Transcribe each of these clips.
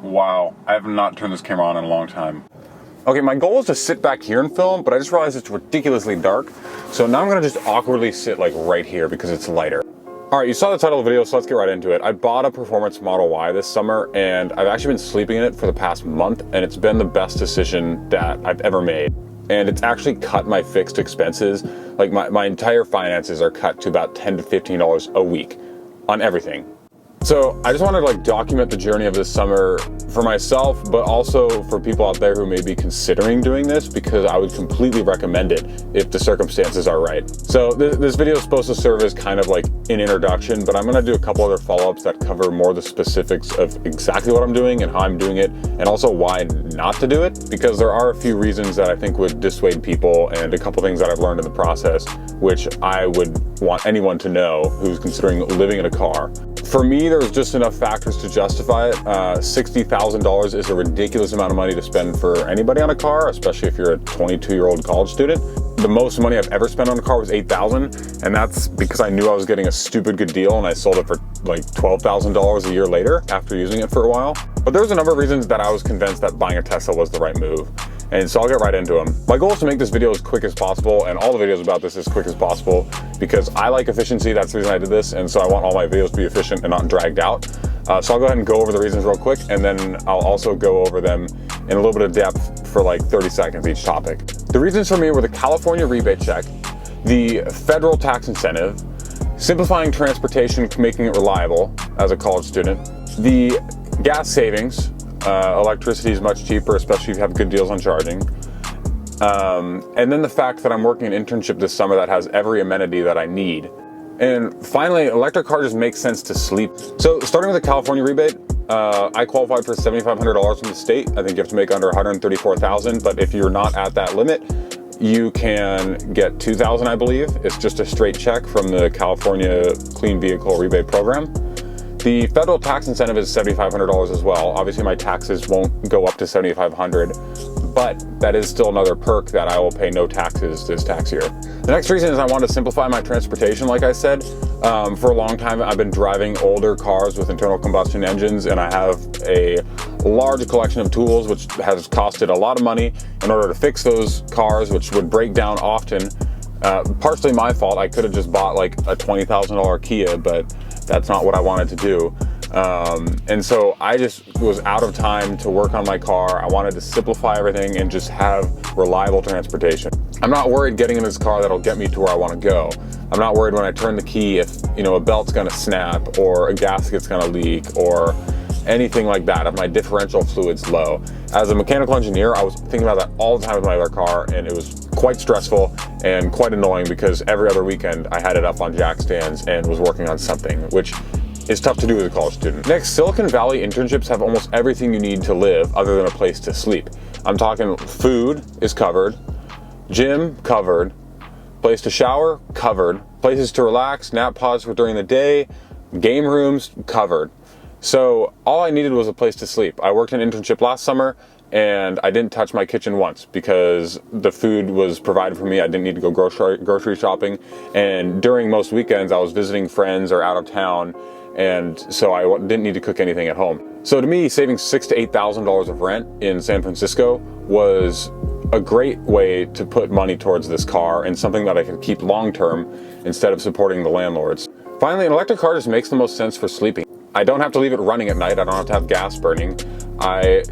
Wow, I have not turned this camera on in a long time. Okay, my goal is to sit back here and film, but I just realized it's ridiculously dark. So now I'm gonna just awkwardly sit like right here because it's lighter. All right, you saw the title of the video, so let's get right into it. I bought a Performance Model Y this summer, and I've actually been sleeping in it for the past month, and it's been the best decision that I've ever made. And it's actually cut my fixed expenses. Like my entire finances are cut to about $10 to $15 a week on everything. So I just wanted to document the journey of this summer for myself, but also for people out there who may be considering doing this, because I would completely recommend it if the circumstances are right. So this video is supposed to serve as kind of like an introduction, but I'm gonna do a couple other follow-ups that cover more the specifics of exactly what I'm doing and how I'm doing it, and also why not to do it, because there are a few reasons that I think would dissuade people, and a couple things that I've learned in the process, which I would want anyone to know who's considering living in a car. For me, there's just enough factors to justify it. $60,000 is a ridiculous amount of money to spend for anybody on a car, especially if you're a 22-year-old college student. The most money I've ever spent on a car was $8,000, and that's because I knew I was getting a stupid good deal, and I sold it for like $12,000 a year later after using it for a while. But there's a number of reasons that I was convinced that buying a Tesla was the right move. And so I'll get right into them. My goal is to make this video as quick as possible, and all the videos about this as quick as possible, because I like efficiency. That's the reason I did this, and so I want all my videos to be efficient and not dragged out. So I'll go ahead and go over the reasons real quick, and then I'll also go over them in a little bit of depth for like 30 seconds each topic. The reasons for me were the California rebate check, the federal tax incentive, simplifying transportation, making it reliable as a college student, the gas savings. Electricity is much cheaper, especially if you have good deals on charging. And then the fact that I'm working an internship this summer that has every amenity that I need. And finally, electric car just makes sense to sleep. So starting with the California rebate, I qualified for $7,500 from the state. I think you have to make under $134,000, but if you're not at that limit, you can get $2,000, I believe. It's just a straight check from the California Clean Vehicle Rebate Program. The federal tax incentive is $7,500 as well. Obviously my taxes won't go up to $7,500, but that is still another perk that I will pay no taxes this tax year. The next reason is I want to simplify my transportation, like I said. For a long time I've been driving older cars with internal combustion engines, and I have a large collection of tools, which has costed a lot of money in order to fix those cars, which would break down often. Partially my fault. I could have just bought like a $20,000 Kia, but that's not what I wanted to do. And so I just was out of time to work on my car. I wanted to simplify everything and just have reliable transportation. I'm not worried getting in this car that'll get me to where I want to go. I'm not worried when I turn the key if, a belt's gonna snap or a gasket's gonna leak or anything like that, if my differential fluid's low. As a mechanical engineer, I was thinking about that all the time with my other car, and it was quite stressful and quite annoying because every other weekend I had it up on jack stands and was working on something, which is tough to do as a college student. Next, Silicon Valley internships have almost everything you need to live other than a place to sleep. I'm talking food is covered, gym covered, place to shower covered, places to relax, nap pods for during the day, game rooms covered. So all I needed was a place to sleep. I worked an internship last summer, and I didn't touch my kitchen once because the food was provided for me. I didn't need to go grocery shopping. And during most weekends, I was visiting friends or out of town, and so I didn't need to cook anything at home. So to me, saving $6,000 to $8,000 of rent in San Francisco was a great way to put money towards this car and something that I could keep long-term instead of supporting the landlords. Finally, an electric car just makes the most sense for sleeping. I don't have to leave it running at night. I don't have to have gas burning. I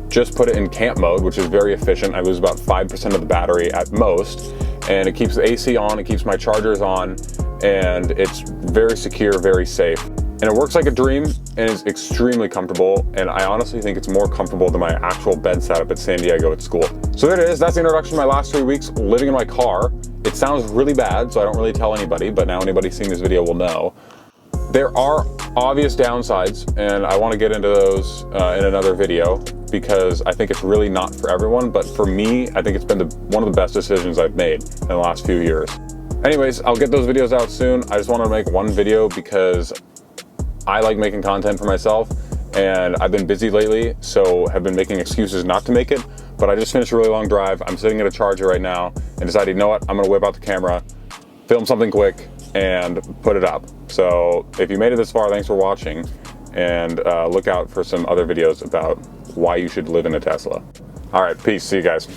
just put it in camp mode, which is very efficient. I lose about 5% of the battery at most, and it keeps the AC on, it keeps my chargers on, and it's very secure, very safe. And it works like a dream and is extremely comfortable, and I honestly think it's more comfortable than my actual bed setup at San Diego at school. So there it is. That's the introduction to my last 3 weeks living in my car. It sounds really bad, so I don't really tell anybody, but now anybody seeing this video will know. There are obvious downsides, and I want to get into those in another video because I think it's really not for everyone, but for me, I think it's been one of the best decisions I've made in the last few years. Anyways, I'll get those videos out soon. I just wanted to make one video because I like making content for myself, and I've been busy lately, so have been making excuses not to make it, but I just finished a really long drive. I'm sitting at a charger right now and decided, you know what, I'm gonna whip out the camera, film something quick, and put it up. So if you made it this far, thanks for watching, and look out for some other videos about why you should live in a Tesla. All right, peace. See you guys.